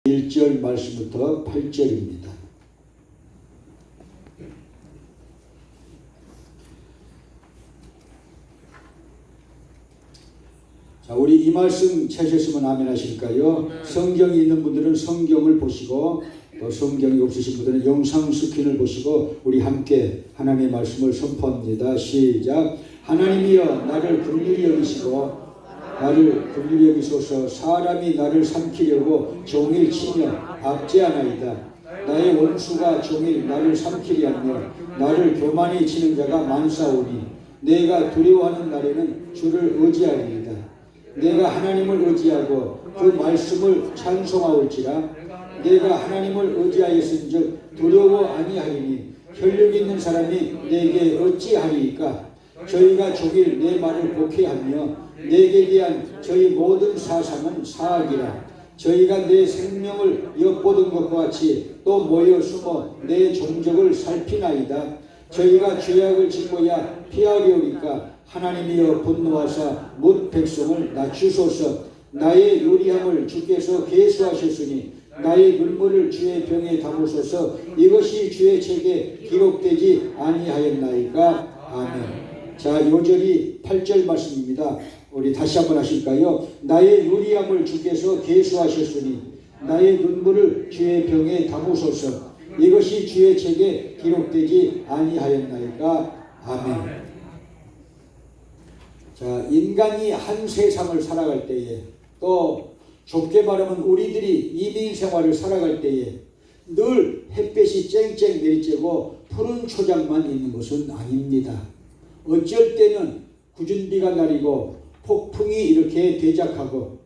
1절 말씀부터 8절입니다. 자, 우리 이 말씀 찾으시면 아멘 하실까요? 성경이 있는 분들은 성경을 보시고, 또 성경이 없으신 분들은 영상 스크린을 보시고 우리 함께 하나님의 말씀을 선포합니다. 시작. 하나님이여 나를 긍휼히 여기시고 나를 긍휼히 여기소서. 사람이 나를 삼키려고 종일 치며 압제하나이다. 나의 원수가 종일 나를 삼키려 하며 나를 교만히 치는 자가 많사오니 내가 두려워하는 날에는 주를 의지하리이다. 내가 하나님을 의지하고 그 말씀을 찬송하올지라. 내가 하나님을 의지하였은즉 두려워 아니하리니 혈육 있는 사람이 내게 어찌하리이까. 저희가 종일 내 말을 곡해하며 내게 대한 저희 모든 사상은 사악이라. 저희가 내 생명을 엿보던 것과 같이 또 모여 숨어 내 종족을 살피나이다. 저희가 죄악을 짓고야 피하려니까 하나님이여 분노하사 뭇 백성을 낮추소서. 나의 요리함을 주께서 계수하셨으니 나의 눈물을 주의 병에 담으소서. 이것이 주의 책에 기록되지 아니하였나이까. 아멘. 자, 요절이 8절 말씀입니다. 우리 다시 한번 하실까요? 나의 요리함을 주께서 계수하셨으니 나의 눈물을 주의 병에 담으소서. 이것이 주의 책에 기록되지 아니하였나이까. 아멘. 자, 인간이 한 세상을 살아갈 때에, 또 좁게 말하면 우리들이 이민 생활을 살아갈 때에 늘 햇볕이 쨍쨍 내리쬐고 푸른 초장만 있는 것은 아닙니다. 어쩔 때는 궂은 비가 내리고 폭풍이 이렇게 대작하고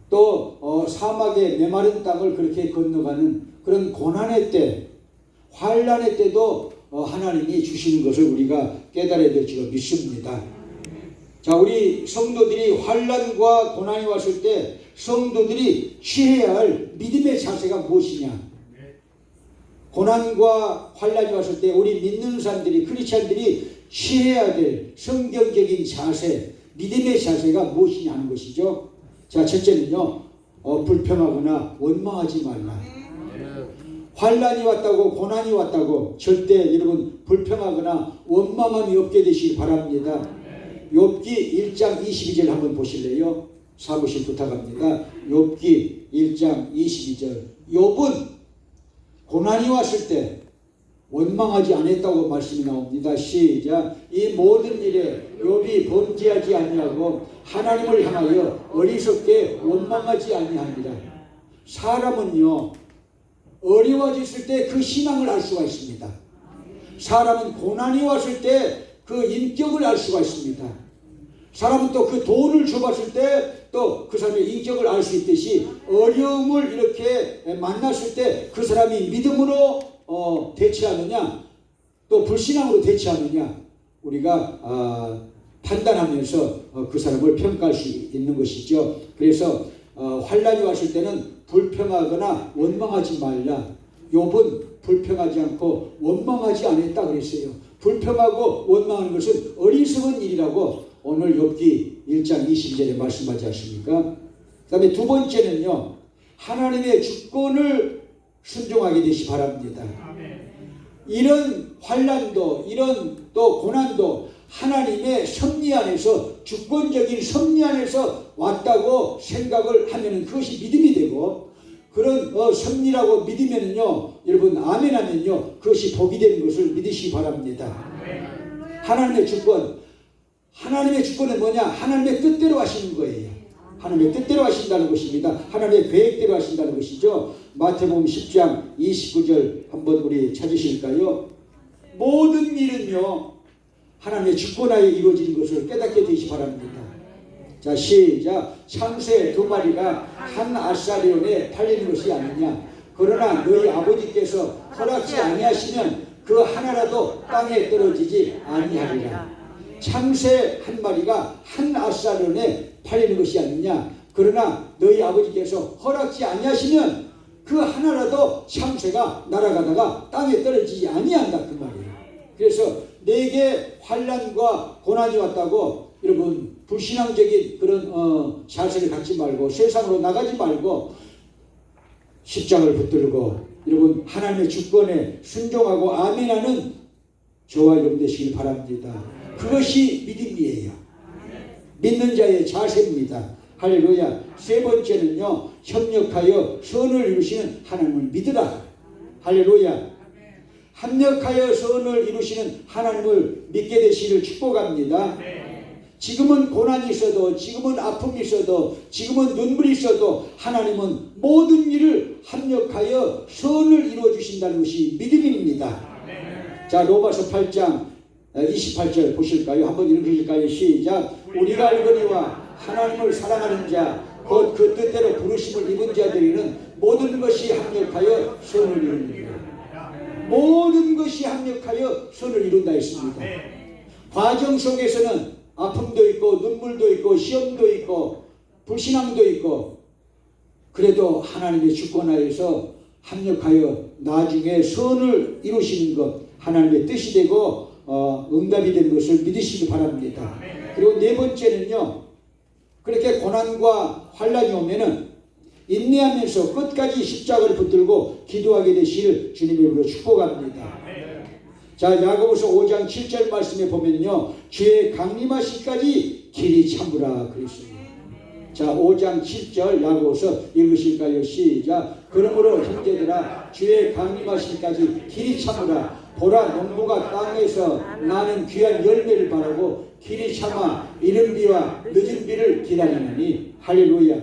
또 사막의 메마른 땅을 그렇게 건너가는 그런 고난의 때, 환난의 때도 하나님이 주시는 것을 우리가 깨달아야 될 줄 믿습니다. 자, 우리 성도들이 환난과 고난이 왔을 때 성도들이 취해야 할 믿음의 자세가 무엇이냐? 고난과 환난이 왔을 때 우리 믿는 사람들이, 크리스찬들이 취해야 될 성경적인 자세, 믿음의 자세가 무엇이냐 하는 것이죠. 자, 첫째는요, 불평하거나 원망하지 말라. 환난이 왔다고, 고난이 왔다고 절대 여러분 불평하거나 원망함이 없게 되시기 바랍니다. 욥기 1장 22절 한번 보실래요? 사무실 부탁합니다. 욥기 1장 22절. 욥은 고난이 왔을 때 원망하지 않았다고 말씀이 나옵니다. 시작. 이 모든 일에 욥이 범죄하지 아니하고 하나님을 향하여 어리석게 원망하지 아니합니다. 사람은요, 어려워졌을 때 그 신앙을 알 수가 있습니다. 사람은 고난이 왔을 때 그 인격을 알 수가 있습니다. 사람은 또 그 돈을 줘봤을 때 또 그 사람의 인격을 알 수 있듯이 어려움을 이렇게 만났을 때 그 사람이 믿음으로 대처하느냐 또 불신앙으로 대처하느냐 우리가 판단하면서 그 사람을 평가할 수 있는 것이죠. 그래서 환난이 왔을 때는 불평하거나 원망하지 말라. 욥은 불평하지 않고 원망하지 않았다 그랬어요. 불평하고 원망하는 것은 어리석은 일이라고 오늘 욥기 1장 22절에 말씀하지 않습니까? 그 다음에 두 번째는요, 하나님의 주권을 순종하게 되시 바랍니다. 이런 환난도, 이런 또 고난도 하나님의 섭리 안에서, 주권적인 섭리 안에서 왔다고 생각을 하면 그것이 믿음이 되고, 그런 섭리라고 믿으면요, 여러분 아멘 하면요, 그것이 복이 되는 것을 믿으시기 바랍니다. 하나님의 주권, 하나님의 주권은 뭐냐? 하나님의 뜻대로 하시는 거예요. 하나님의 뜻대로 하신다는 것입니다. 하나님의 계획대로 하신다는 것이죠. 마태복음 10장 29절 한번 우리 찾으실까요? 모든 일은요, 하나님의 주권하에 이루어지는 것을 깨닫게 되시 바랍니다. 자, 시작. 창새 두 마리가 한 아사리온에 팔리는 것이 아니냐. 그러나 너희 아버지께서 허락지 아니하시면 그 하나라도 땅에 떨어지지 아니하리라. 창새 한 마리가 한 아사리온에 팔리는 것이 아니냐. 그러나 너희 아버지께서 허락지 아니하시면 그 하나라도 창새가 날아가다가 땅에 떨어지지 아니한다 그 말이에요. 그래서 내게 환난과 고난이 왔다고 여러분 불신앙적인 그런 자세를 갖지 말고 세상으로 나가지 말고 십자가를 붙들고 여러분 하나님의 주권에 순종하고 아멘하는 저와 여러분 되시길 바랍니다. 그것이 믿음이에요. 믿는 자의 자세입니다. 할렐루야. 세 번째는요, 협력하여 선을 이루시는 하나님을 믿으라. 할렐루야. 합력하여 선을 이루시는 하나님을 믿게 되시기를 축복합니다. 지금은 고난이 있어도, 지금은 아픔이 있어도, 지금은 눈물이 있어도 하나님은 모든 일을 합력하여 선을 이루어 주신다는 것이 믿음입니다. 자, 로마서 8장 28절 보실까요? 한번 읽으실까요? 시작. 우리가 알거니와 하나님을 사랑하는 자, 곧 그 뜻대로 부르심을 입은 자들에게는 모든 것이 합력하여 선을 이룹니다. 모든 것이 합력하여 선을 이룬다 했습니다. 과정 속에서는 아픔도 있고 눈물도 있고 시험도 있고 불신앙도 있고, 그래도 하나님의 주권하에서 합력하여 나중에 선을 이루시는 것, 하나님의 뜻이 되고 응답이 되는 것을 믿으시기 바랍니다. 그리고 네 번째는요, 그렇게 고난과 환란이 오면은 인내하면서 끝까지 십자가를 붙들고 기도하게 되시를 주님의 이름으로 축복합니다. 자, 야고보서 5장 7절 말씀에 보면요, 주의 강림하시기까지 길이 참으라 그랬습니다. 자, 5장 7절 야고보서 읽으실까요? 시작. 그러므로 형제들아, 주의 강림하시기까지 길이 참으라. 보라, 농부가 땅에서 나는 귀한 열매를 바라고 길이 참아 이른 비와 늦은 비를 기다리느니. 할렐루야.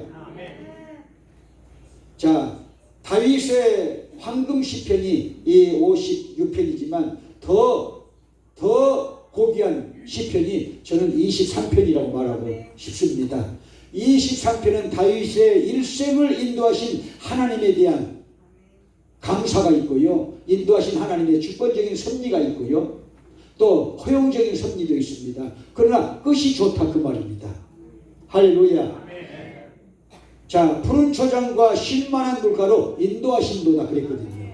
자, 다윗의 황금 시편이 이 56편이지만 더 고귀한 시편이 저는 23편이라고 말하고 싶습니다. 23편은 다윗의 일생을 인도하신 하나님에 대한 감사가 있고요, 인도하신 하나님의 주권적인 섭리가 있고요, 또 허용적인 섭리도 있습니다. 그러나 끝이 좋다 그 말입니다. 할렐루야. 자, 푸른 초장과 쉴만한 물가로 인도하신도다 그랬거든요.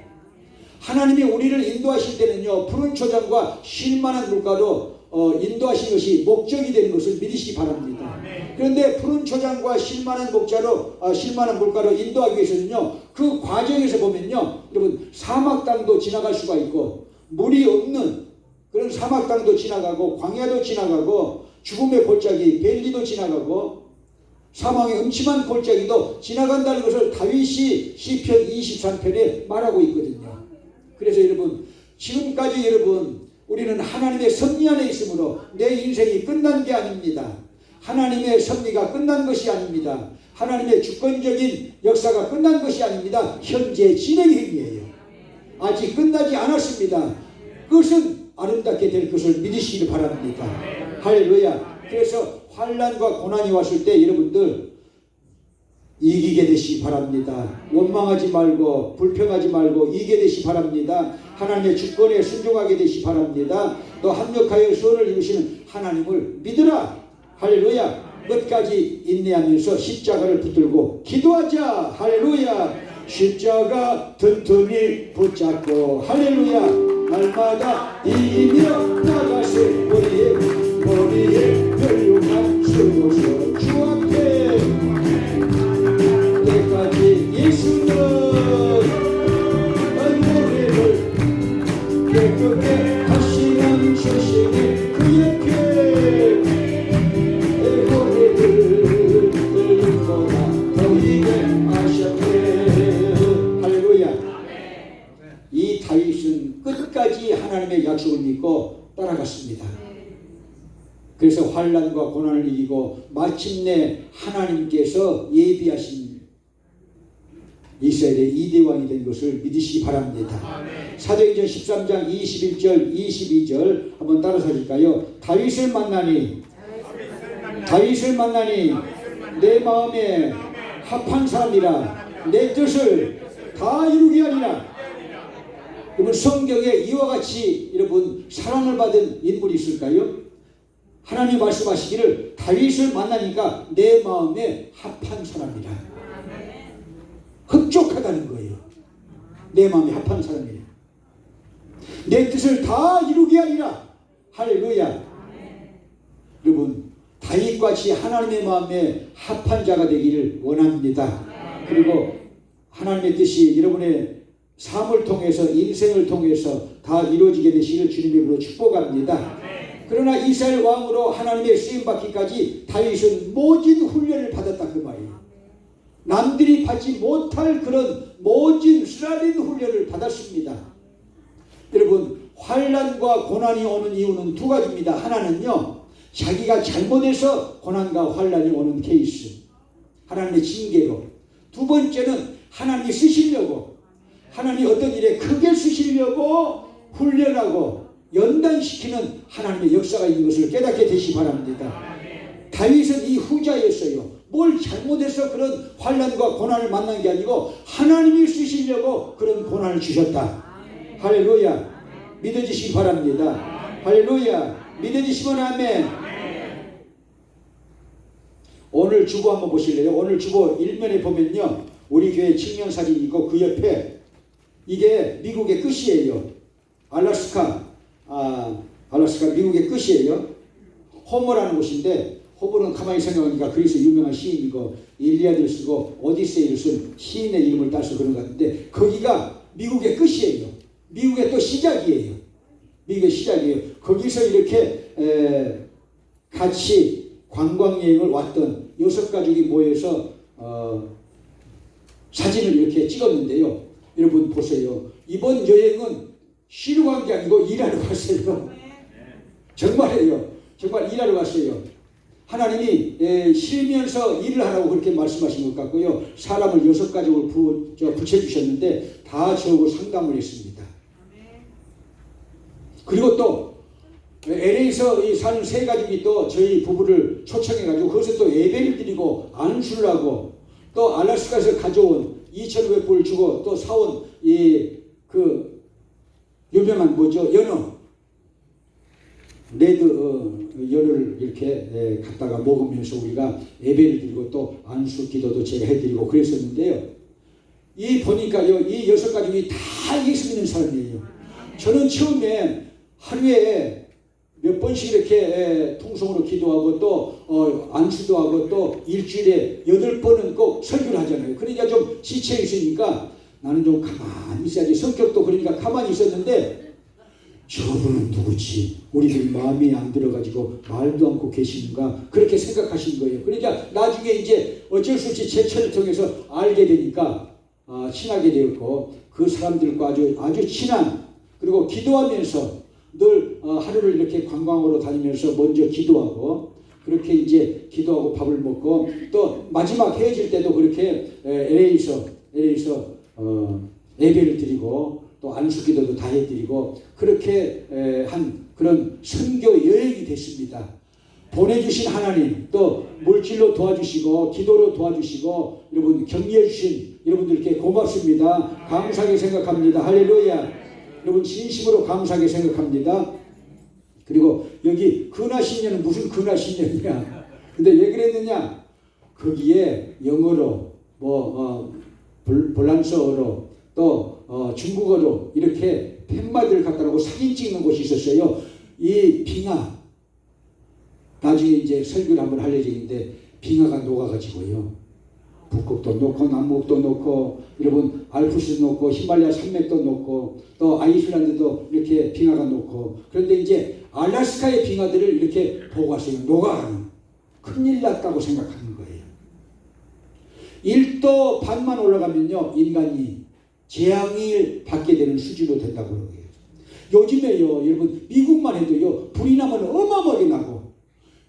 하나님이 우리를 인도하실 때는요, 푸른 초장과 쉴만한 물가로 인도하신 것이 목적이 되는 것을 믿으시기 바랍니다. 그런데 푸른 초장과 쉴만한 물가로 인도하기 위해서는요, 그 과정에서 보면요, 여러분, 사막 땅도 지나갈 수가 있고, 물이 없는 그런 사막 땅도 지나가고, 광야도 지나가고, 죽음의 골짜기 벨리도 지나가고, 사망의 음침한 골짜기도 지나간다는 것을 다윗이 시편 23편에 말하고 있거든요. 그래서 여러분, 지금까지 여러분, 우리는 하나님의 섭리 안에 있으므로 내 인생이 끝난 게 아닙니다. 하나님의 섭리가 끝난 것이 아닙니다. 하나님의 주권적인 역사가 끝난 것이 아닙니다. 현재 진행형이에요. 아직 끝나지 않았습니다. 그것은 아름답게 될 것을 믿으시기 바랍니다. 할렐루야. 그래서 환난과 고난이 왔을 때 여러분들 이기게 되시기 바랍니다. 원망하지 말고 불평하지 말고 이기게 되시기 바랍니다. 하나님의 주권에 순종하게 되시기 바랍니다. 또 합력하여 선을 이루시는 하나님을 믿으라. 할렐루야. 끝까지 인내하면서 십자가를 붙들고 기도하자. 할렐루야. 십자가 튼튼히 붙잡고 할렐루야. 날마다 이기며 나가세. 우리의 머리에 혈육만 쓰고서 주 앞에 때까지 예수는 노래를 깨끗게 하시는 주시니 그 옆에 고래를 들고나 더이게 하셨네. 할렐루야. 이 다윗은 끝까지 하나님의 약속을 믿고 따라갔습니다. 그래서 환난과 고난을 이기고 마침내 하나님께서 예비하신 이스라엘의 이대왕이 된 것을 믿으시기 바랍니다. 사도행전 13장 21절 22절 한번 따라서 할까요? 다윗을 만나니 내 마음에 합한 사람이라 내 뜻을 다 이루게 하리라. 여러분, 성경에 이와 같이 여러분 사랑을 받은 인물이 있을까요? 하나님 말씀하시기를 다윗을 만나니까 내 마음에 합한 사람이라. 흡족하다는 거예요. 내 마음에 합한 사람이에요. 내 뜻을 다 이루게 하리라. 할렐루야. 여러분, 다윗같이 하나님의 마음에 합한 자가 되기를 원합니다. 그리고 하나님의 뜻이 여러분의 삶을 통해서 인생을 통해서 다 이루어지게 되시기를 주님의 이름으로 축복합니다. 그러나 이스라엘 왕으로 하나님의 쓰임받기까지 다윗은 모진 훈련을 받았다 그 말이에요. 남들이 받지 못할 그런 모진 쓰라린 훈련을 받았습니다. 여러분 환난과 고난이 오는 이유는 두 가지입니다. 하나는요 자기가 잘못해서 고난과 환난이 오는 케이스, 하나님의 징계로. 두 번째는 하나님이 쓰시려고, 하나님이 어떤 일에 크게 쓰시려고 훈련하고 연단시키는 하나님의 역사가 있는 것을 깨닫게 되시기 바랍니다. 다윗은 이 후자였어요. 뭘 잘못해서 그런 환난과 고난을 만난 게 아니고 하나님이 쓰시려고 그런 고난을 주셨다. 할렐루야. 믿어지시기 바랍니다. 할렐루야. 믿어지시면 아멘. 오늘 주보 한번 보실래요? 오늘 주보 일면에 보면요 우리 교회 측면 사진이 있고 그 옆에 이게 미국의 끝이에요. 알래스카 미국의 끝이에요. 호모라는 곳인데, 호모는 가만히 생각하니까 그리스 유명한 시인이고 일리아드를 쓰고 오디세이를 쓴 시인의 이름을 따서 그런 것 같은데, 거기가 미국의 끝이에요. 미국의 또 시작이에요. 미국의 시작이에요. 거기서 이렇게 같이 관광여행을 왔던 6가족이 모여서 사진을 이렇게 찍었는데요. 여러분 보세요. 이번 여행은 쉬러 간 게 아니고 일하러 갔어요. 정말이에요. 정말 일하러 갔어요. 하나님이 쉬면서 일을 하라고 그렇게 말씀하신 것 같고요. 사람을 6가족을 붙여주셨는데 다 저하고 상담을 했습니다. 그리고 또 LA에서 사는 3가족이 또 저희 부부를 초청해가지고 거기서 또 예배를 드리고 안수를 하고, 또 알래스카에서 가져온 2,500불 주고 또 사온 그 유명한 연어, 레드 연어를 이렇게 갖다가 먹으면서 우리가 예배를 드리고 또 안수 기도도 제가 해드리고 그랬었는데요. 보니까요 이 6가족이 다 예수 믿는 사람이에요. 저는 처음에 하루에 몇 번씩 이렇게 통성으로 기도하고 또 안수도 하고 또 일주일에 8번은 꼭 설교를 하잖아요. 그러니까 좀 지쳐 있으니까 나는 좀 가만히 있어야지. 성격도 그러니까 가만히 있었는데, 저분은 누구지? 우리들 마음이 안 들어가지고 말도 않고 계시는가? 그렇게 생각하신 거예요. 그러니까 나중에 이제 어쩔 수 없이 제철을 통해서 알게 되니까 친하게 되었고, 그 사람들과 아주 친한, 그리고 기도하면서 늘 하루를 이렇게 관광으로 다니면서 먼저 기도하고, 그렇게 이제 기도하고 밥을 먹고, 또 마지막 헤어질 때도 그렇게 LA에서 예배를 드리고 또 안수 기도도 다 해드리고 그렇게 한 그런 선교 여행이 됐습니다. 보내주신 하나님, 또 물질로 도와주시고 기도로 도와주시고 여러분 격려해 주신 여러분들께 고맙습니다. 감사하게 생각합니다. 할렐루야. 여러분 진심으로 감사하게 생각합니다. 그리고 여기 근하신년은 무슨 근하신년이야. 근데 왜 그랬느냐, 거기에 영어로 볼란서어로 또 중국어로 이렇게 팻말들을 갖다 놓고 사진 찍는 곳이 있었어요. 이 빙하, 나중에 이제 설교를 한번 할 예정인데 빙하가 녹아가지고요, 북극도 놓고 남극도 놓고 여러분 알프스도 놓고 히말라야 산맥도 놓고 또 아이슬란드도 이렇게 빙하가 놓고, 그런데 이제 알래스카의 빙하들을 이렇게 보고 왔어요. 녹아가는, 큰일 났다고 생각하는 거예요. 1도 반만 올라가면요 인간이 재앙을 받게 되는 수준으로 된다고 그러고요. 요즘에요 여러분 미국만 해도요 불이 나면 어마어마하게 나고,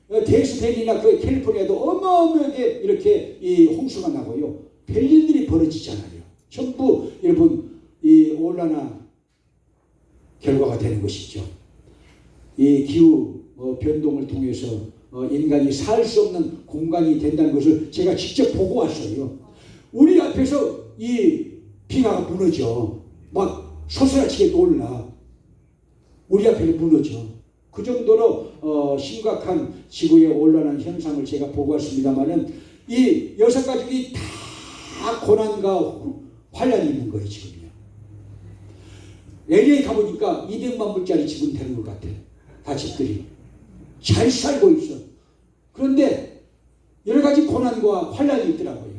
데스밸리나 그 캘리포니아도 어마어마하게 이렇게 이 홍수가 나고요. 별일들이 벌어지잖아요. 전부 여러분 이 온난화 결과가 되는 것이죠. 이 기후 변동을 통해서 인간이 살 수 없는 공간이 된다는 것을 제가 직접 보고 왔어요. 우리 앞에서 이 빙하가 무너져. 막 소스라치게 놀라. 우리 앞에 무너져. 그 정도로 심각한 지구의 온난화 현상을 제가 보고 왔습니다만은 이 6가족이 다 고난과 환란이 있는 거예요. 지금요. LA 가보니까 200만 불짜리 집은 되는 것 같아요. 다 집들이 잘 살고 있어. 그런데 여러 가지 고난과 환란이 있더라고요.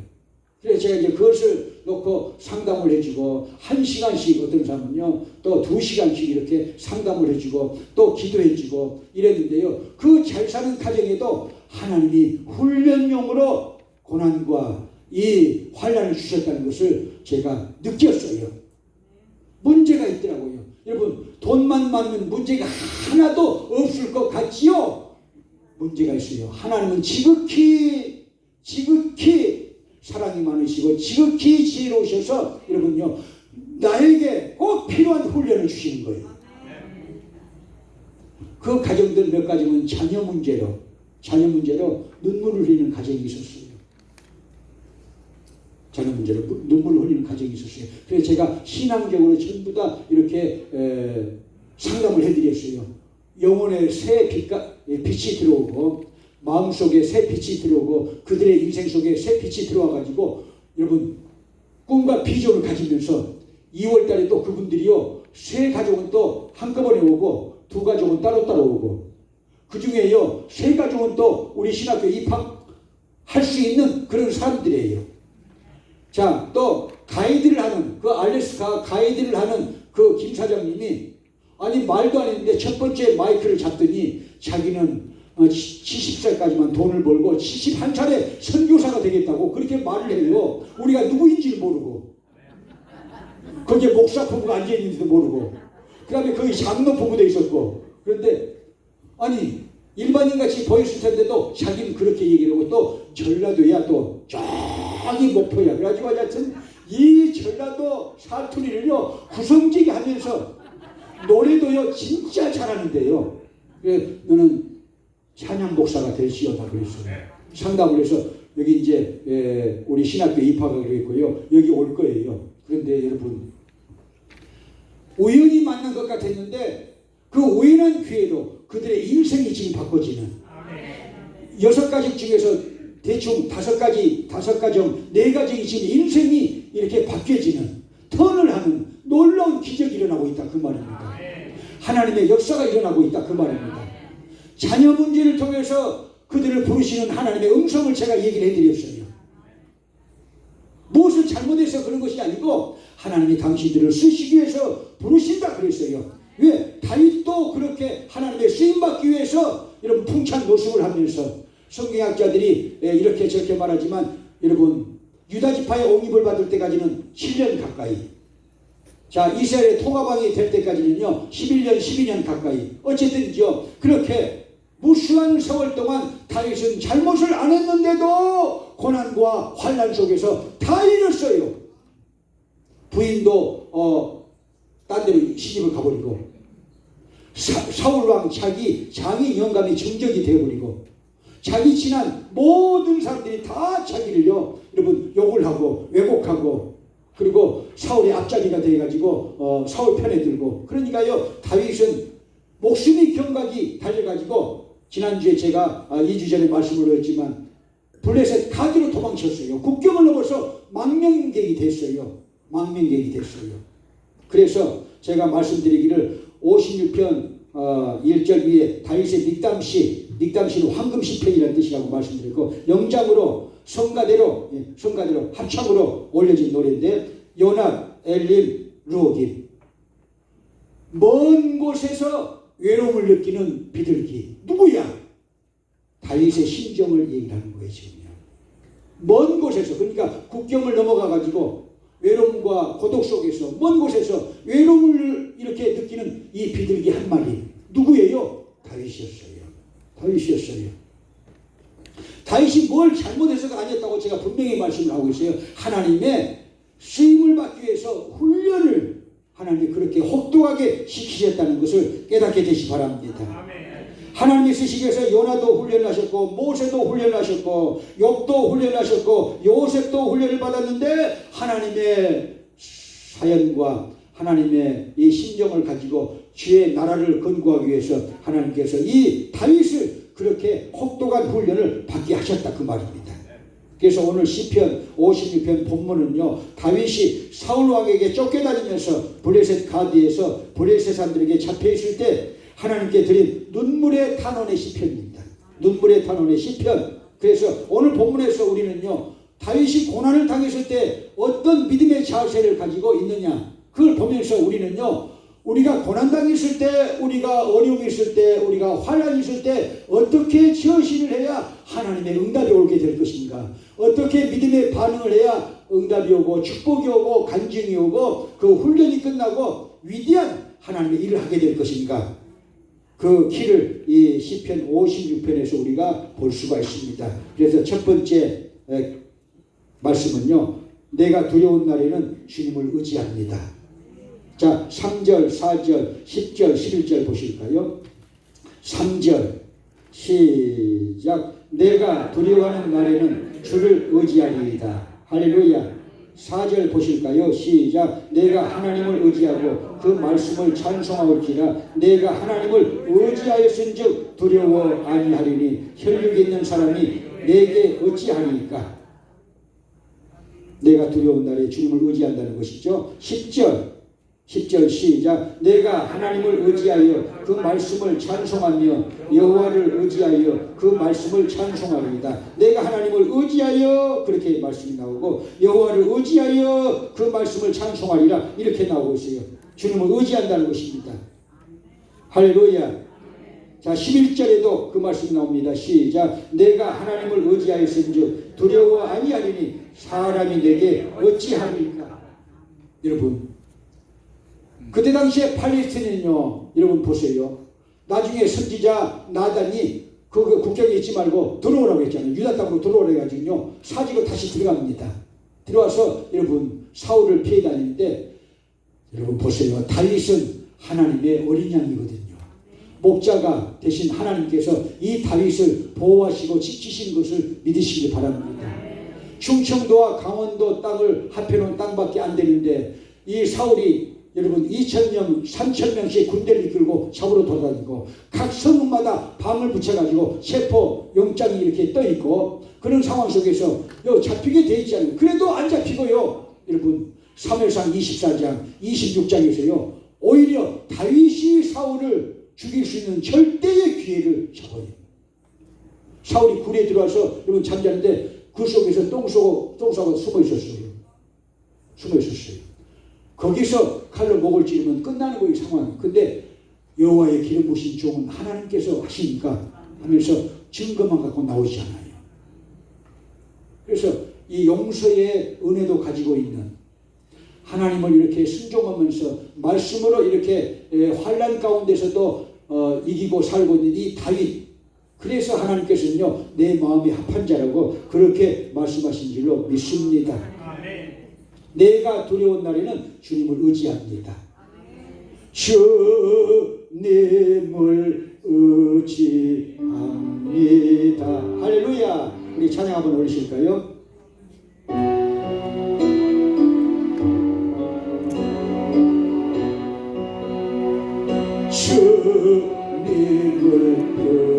그래서 제가 이제 그것을 놓고 상담을 해주고 1시간씩 어떤 사람은요 또 2시간씩 이렇게 상담을 해주고 또 기도해주고 이랬는데요. 그 잘 사는 가정에도 하나님이 훈련용으로 고난과 이 환난을 주셨다는 것을 제가 느꼈어요. 문제가 있더라고요. 여러분 돈만 많으면 문제가 하나도 없을 것 같지요? 문제가 있어요. 하나님은 지극히 사랑이 많으시고 지극히 지혜로우셔서 여러분요 나에게 꼭 필요한 훈련을 주시는 거예요. 그 가정들 몇 가지는 자녀 문제로 눈물을 흘리는 가정이 있었어요. 자녀 문제로 눈물을 흘리는 가정이 있었어요. 그래서 제가 신앙적으로 전부 다 이렇게 상담을 해드렸어요. 영혼의 새 빛이 들어오고 마음속에 새 빛이 들어오고 그들의 인생 속에 새 빛이 들어와가지고 여러분 꿈과 비전을 가지면서 2월달에 또 그분들이요 세 가족은 또 한꺼번에 오고 두 가족은 따로따로 오고 그 중에요 세 가족은 또 우리 신학교 입학할 수 있는 그런 사람들이에요. 자, 또 가이드를 하는 그 알래스카 가이드를 하는 그 김 사장님이 아니 말도 안 했는데 첫 번째 마이크를 잡더니 자기는 70살까지만 돈을 벌고 71살에 선교사가 되겠다고 그렇게 말을 해요. 우리가 누구인지를 모르고 거기에 목사 부부가 앉아있는지도 모르고 그 다음에 거기 장로 부부도 있었고 그런데 아니 일반인같이 보였을 텐데도 자기는 그렇게 얘기를 하고 또 전라도야 또 저기 목포야 그래가지고 하여튼 이 전라도 사투리를요 구성지게 하면서 노래도요 진짜 잘하는데요. 그래 너는 찬양 목사가 될시오다 그랬어요. 상담을 해서 여기 이제 우리 신학교 입학하기로 했고요. 여기 올 거예요. 그런데 여러분 우연히 만난 것 같았는데 그 우연한 기회로 그들의 인생이 지금 바꿔지는 6가정 중에서 대충 5가정, 4가정이 지금 인생이 이렇게 바뀌어지는 턴을 하는 놀라운 기적이 일어나고 있다 그 말입니다. 하나님의 역사가 일어나고 있다 그 말입니다. 자녀 문제를 통해서 그들을 부르시는 하나님의 음성을 제가 얘기를 해드렸어요. 무엇을 잘못해서 그런 것이 아니고 하나님이 당신들을 쓰시기 위해서 부르신다 그랬어요. 왜? 다윗도 그렇게 하나님의 쓰임받기 위해서 여러분 풍찬 노숙을 하면서 성경학자들이 이렇게 저렇게 말하지만 여러분 유다지파의 옹입을 받을 때까지는 7년 가까이 자 이스라엘의 통합왕이 될 때까지는요 11년 12년 가까이 어쨌든요 그렇게 무수한 세월 동안 다윗은 잘못을 안 했는데도 고난과 환난 속에서 다 잃었어요. 부인도 딴 데로 시집을 가버리고 사울왕 자기 장이 영감이 정적이 되어버리고 자기 친한 모든 사람들이 다 자기를요 여러분 욕을 하고 왜곡하고 그리고 사울의 앞자리가 돼가지고 사울 편에 들고 그러니까요 다윗은 목숨이 경각이 달려가지고 지난주에 제가 2주 전에 말씀을 드렸지만 블레셋 가드로 도망쳤어요. 국경을 넘어서 망명객이 됐어요. 그래서 제가 말씀드리기를 56편 1절 위에 다윗의 믹담시는 황금시편이라는 뜻이라고 말씀드렸고 영장으로 성가대로 합창으로 올려진 노래인데 요나 엘림 루오김 먼 곳에서 외로움을 느끼는 비둘기 누구야? 다윗의 심정을 얘기하는 거예요. 지금요. 먼 곳에서 그러니까 국경을 넘어가 가지고 외로움과 고독 속에서 먼 곳에서 외로움을 이렇게 느끼는 이 비둘기 한 마리 누구예요? 다윗이었어요. 다윗이 뭘 잘못해서가 아니었다고 제가 분명히 말씀을 하고 있어요. 하나님의 쓰임을 받기 위해서 훈련을 하나님이 그렇게 혹독하게 시키셨다는 것을 깨닫게 되시 바랍니다. 하나님이 쓰시기 위해서 요나도 훈련을 하셨고 모세도 훈련을 하셨고 욥도 훈련을 하셨고 요셉도 훈련을 받았는데 하나님의 사연과 하나님의 이 심정을 가지고 주의 나라를 건국하기 위해서 하나님께서 이 다윗을 그렇게 혹독한 훈련을 받게 하셨다 그 말입니다. 그래서 오늘 시편 56편 본문은요 다윗이 사울왕에게 쫓겨다니면서 블레셋 가드에서 블레셋 사람들에게 잡혀있을 때 하나님께 드린 눈물의 탄원의 시편입니다. 눈물의 탄원의 시편. 그래서 오늘 본문에서 우리는요 다윗이 고난을 당했을 때 어떤 믿음의 자세를 가지고 있느냐, 그걸 보면서 우리는요, 우리가 고난당했을 때, 우리가 어려움이 있을 때, 우리가 환란이 있을 때 어떻게 처신을 해야 하나님의 응답이 오게 될 것인가, 어떻게 믿음의 반응을 해야 응답이 오고 축복이 오고 간증이 오고 그 훈련이 끝나고 위대한 하나님의 일을 하게 될 것인가, 그 길을 이 시편 56편에서 우리가 볼 수가 있습니다. 그래서 첫 번째 말씀은요, 내가 두려운 날에는 주님을 의지합니다. 자, 3절, 4절, 10절, 11절 보실까요? 3절 시작. 내가 두려워하는 날에는 주를 의지하리이다. 할렐루야. 4절 보실까요? 시작. 내가 하나님을 의지하고 그 말씀을 찬송하올지라. 내가 하나님을 의지하였은즉 두려워 아니하리니 혈육이 있는 사람이 내게 어찌하리이까. 내가 두려운 날에 주님을 의지한다는 것이죠. 10절 시작. 내가 하나님을 의지하여 그 말씀을 찬송하며 여호와를 의지하여 그 말씀을 찬송하리이다. 내가 하나님을 의지하여, 그렇게 말씀이 나오고, 여호와를 의지하여 그 말씀을 찬송하리라, 이렇게 나오고 있어요. 주님을 의지한다는 것입니다. 할렐루야. 자, 11절에도 그 말씀이 나옵니다. 시작. 내가 하나님을 의지하였은즉 두려워 아니하리니 사람이 내게 어찌하리까. 여러분, 그때 당시에 팔레스틴은요, 여러분 보세요. 나중에 선지자 나단이 그 국경에 있지 말고 들어오라고 했잖아요. 유다 땅으로 들어오라고 해가지고요, 사지고 다시 들어갑니다. 들어와서 여러분 사울을 피해 다니는데, 여러분 보세요. 다윗은 하나님의 어린 양이거든요. 목자가 대신 하나님께서 이 다윗을 보호하시고 지키신 것을 믿으시기 바랍니다. 충청도와 강원도 땅을 합해놓은 땅밖에 안 되는데, 이 사울이 여러분 2,000명, 3,000명씩 군대를 이끌고 잡으러 돌아다니고, 각 성읍마다 밤을 붙여가지고 체포 영장이 이렇게 떠있고, 그런 상황 속에서 잡히게 돼 있잖아요. 그래도 안 잡히고요, 여러분 사무엘상 24장 26장에서요 오히려 다윗이 사울을 죽일 수 있는 절대의 기회를 잡아요. 사울이 굴에 들어와서 여러분 잠자는데 그 속에서 똥 싸고 숨어 있었어요. 거기서 칼로 목을 찌르면 끝나는 거예요, 상황. 근데 여호와의 기름 부으신 종은 하나님께서 하시니까 하면서 증거만 갖고 나오지 않아요. 그래서 이 용서의 은혜도 가지고 있는, 하나님을 이렇게 순종하면서 말씀으로 이렇게 환난 가운데서도 이기고 살고 있는 이 다윗, 그래서 하나님께서는요 내 마음이 합한 자라고 그렇게 말씀하신 줄로 믿습니다. 내가 두려운 날에는 주님을 의지합니다. 주님을 의지합니다. 할렐루야. 우리 찬양 한번 올리실까요? 주님을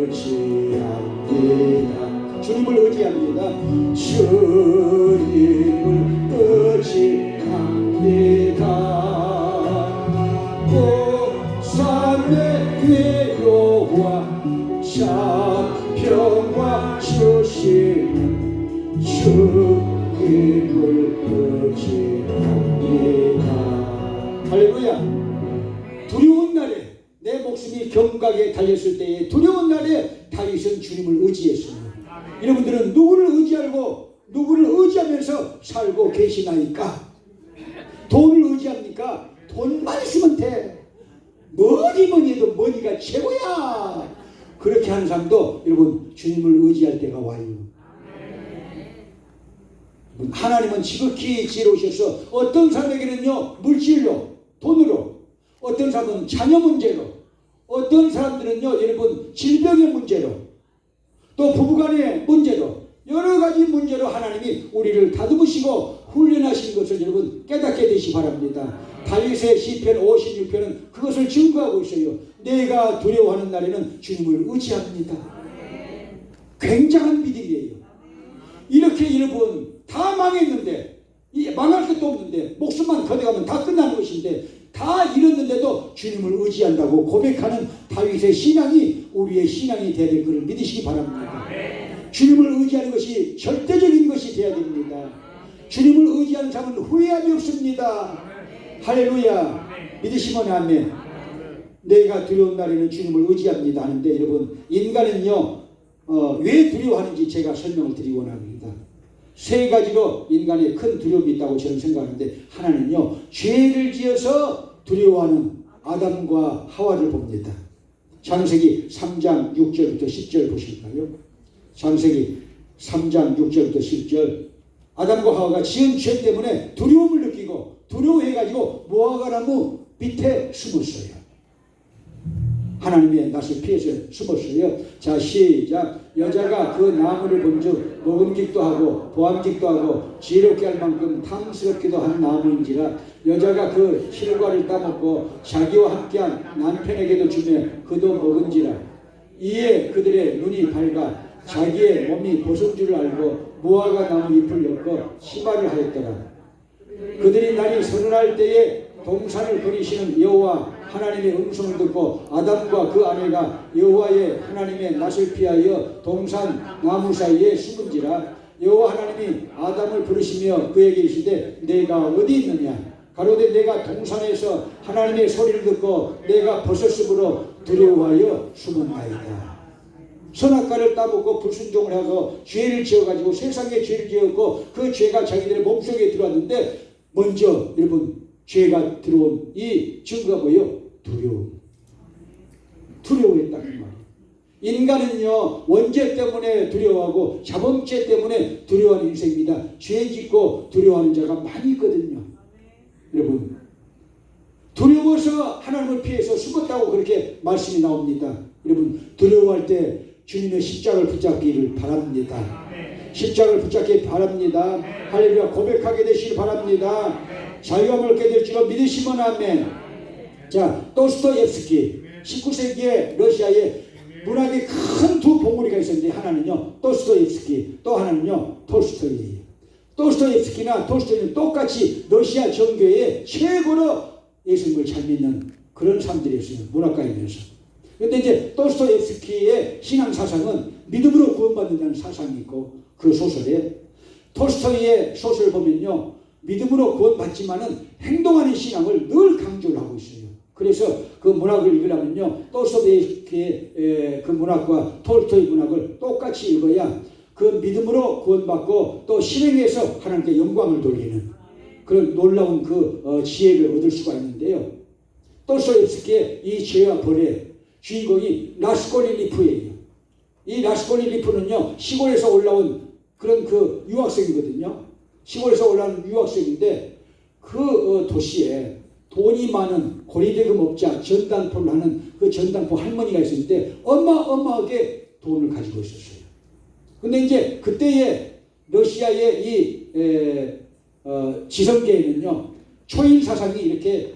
의지합니다. 주님을 의지합니다. 주님을 의지합니다. 고산의 괴로와 자평과 주시는 주님을 의지합니다. 할렐루야. 두려운 날에, 내 목숨이 경각에 달렸을 때에 두려운 날에 다윗은 주님을 의지했습니다. 여러분들은 누구를 의지하고 누구를 의지하면서 살고 계시나이까? 돈을 의지합니까? 돈만 있으면 돼. 뭐니 해도 머니가 최고야. 그렇게 하는 사람도 여러분 주님을 의지할 때가 와요. 하나님은 지극히 지혜로우셔서 어떤 사람에게는요 물질로, 돈으로, 어떤 사람은 자녀 문제로, 어떤 사람들은요 여러분 질병의 문제로, 또 부부간의 문제로, 여러 가지 문제로 하나님이 우리를 다듬으시고 훈련하신 것을 여러분 깨닫게 되시기 바랍니다. 다윗의 시편 56편은 그것을 증거하고 있어요. 내가 두려워하는 날에는 주님을 의지합니다. 굉장한 믿음이에요. 이렇게 여러분 다 망했는데, 망할 것도 없는데, 목숨만 거둬가면 다 끝나는 것인데 다 잃었는데도 주님을 의지한다고 고백하는 다윗의 신앙이 우리의 신앙이 되야 될 것을 믿으시기 바랍니다. 주님을 의지하는 것이 절대적인 것이 것이 되어야 됩니다. 주님을 의지하는 사람은 후회함이 없습니다. 할렐루야. 믿으시면 아멘. 내가 두려운 날에는 주님을 의지합니다 하는데, 여러분, 인간은요 왜 두려워하는지 제가 설명을 드리고 원합니다. 세 가지로 인간의 큰 두려움이 있다고 저는 생각하는데, 하나는요 죄를 지어서 두려워하는 아담과 하와를 봅니다. 창세기 3장 6절부터 10절 보실까요? 창세기 3장 6절부터 10절. 아담과 하와가 지은 죄 때문에 두려움을 느끼고 두려워해가지고 무화과나무 밑에 숨었어요. 하나님의 낯을 피해서 숨었어요. 자, 시작. 여자가 그 나무를 본즉 먹음직도 하고 보암직도 하고 지혜롭게 할 만큼 탐스럽기도 한 나무인지라 여자가 그 실과를 따먹고 자기와 함께한 남편에게도 주며 그도 먹은지라. 이에 그들의 눈이 밝아 자기의 몸이 벗은 줄을 알고 무화과 나무 잎을 엮어 치마를 하였더라. 그들이 날이 서늘할 때에 동산을 거니시는 여호와 하나님의 음성을 듣고 아담과 그 아내가 여호와의 하나님의 낯을 피하여 동산 나무 사이에 숨은지라. 여호와 하나님이 아담을 부르시며 그에게 이르시되 내가 어디 있느냐. 가로되 내가 동산에서 하나님의 소리를 듣고 내가 벗었으므로 두려워하여 숨었나이다. 선악과를 따먹고 불순종을 하고 죄를 지어가지고 세상에 죄를 지었고 그 죄가 자기들의 몸속에 들어왔는데, 먼저 여러분 죄가 들어온 이 증거가 뭐예요? 두려움. 두려워했다 그 말이에요. 인간은요 원죄 때문에 두려워하고 자범죄 때문에 두려워하는 인생입니다. 죄 짓고 두려워하는 자가 많이 있거든요. 여러분, 두려워서 하나님을 피해서 숨었다고 그렇게 말씀이 나옵니다. 여러분, 두려워할 때 주님의 십자가를 붙잡기를 바랍니다. 십자가를 붙잡기 바랍니다. 할렐루야. 고백하게 되시길 바랍니다. 자유함을 얻게 될 줄로 믿으시면 아멘. 자, 도스토옙스키 19세기에 러시아에 문학의 큰 두 봉우리가 있었는데, 하나는요 도스토옙스키, 또 하나는요 톨스토이예요. 도스토옙스키나 톨스토이는 똑같이 러시아 정교의 최고로 예수님을 잘 믿는 그런 사람들이었어요. 문학가이면서. 그런데 이제 도스토옙스키의 신앙 사상은 믿음으로 구원받는다는 사상이 있고, 그 소설에 톨스토이의 소설을 보면요 믿음으로 구원받지만은 행동하는 신앙을 늘 강조를 하고 있어요. 그래서 그 문학을 읽으려면요 도스토옙스키의 그 문학과 톨스토이 문학을 똑같이 읽어야 그 믿음으로 구원받고 또 실행해서 하나님께 영광을 돌리는 그런 놀라운 그 지혜를 얻을 수가 있는데요. 도스토옙스키의 이 죄와 벌의 주인공이 라스콜니코프예요. 이 라스콜니코프는요 시골에서 올라온 그런 그 유학생이거든요. 시골에서 올라온 유학생인데 그 도시에 돈이 많은 고리대금업자 전당포를 하는 그 전당포 할머니가 있었는데 어마어마하게 돈을 가지고 있었어요. 근데 이제 그때의 러시아의 이 지성계에는요 초인 사상이 이렇게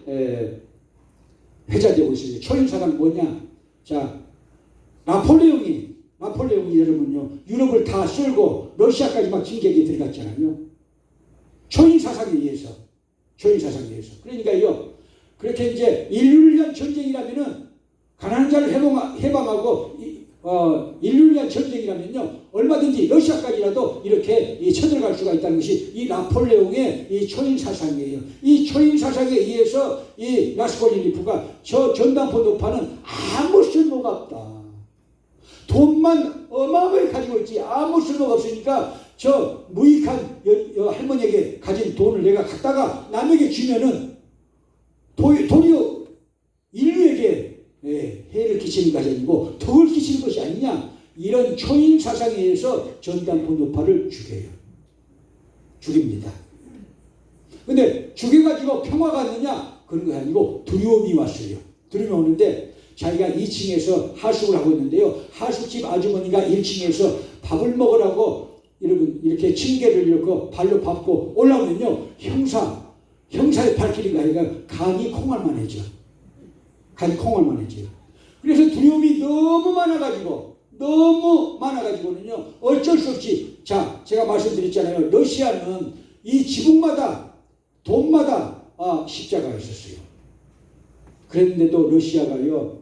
회자되고 있어요. 초인 사상은 뭐냐? 자, 나폴레옹이 여러분요 유럽을 다 쓸고 러시아까지 막 진격에 들어갔잖아요. 초인 사상에 의해서. 그러니까요 그렇게 이제 인류를 위한 전쟁이라면은 가난한 자를 해방하고 인류를 위한 전쟁이라면요 얼마든지 러시아까지라도 이렇게 쳐들어갈 수가 있다는 것이 이 나폴레옹의 이 초인 사상이에요. 이 초인 사상에 의해서 이 라스콜니코프가 저 전당포 노파는 아무 쓸모가 없다. 돈만 어마어마하게 가지고 있지 아무 쓸모가 없으니까 저 무익한 할머니에게 가진 돈을 내가 갖다가 남에게 주면은 도리어 인류에게 해를 끼치는 것이 아니고 덕을 끼치는 것이 아니냐. 이런 초인 사상에 의해서 전당포 노파를 죽입니다. 근데 죽여가지고 평화가 왔느냐? 그런 거 아니고 두려움이 왔어요. 두려움이 오는데 자기가 2층에서 하숙을 하고 있는데요. 하숙집 아주머니가 1층에서 밥을 먹으라고 여러분 이렇게 층계를 이렇게 발로 밟고 올라오면요 형사의 발길이가 아니라 간이 콩알만해져. 그래서 두려움이 너무 많아가지고는요 어쩔 수 없이, 자 제가 말씀드렸잖아요. 러시아는 이 지붕마다 돈마다 십자가가 있었어요. 그랬는데도 러시아가요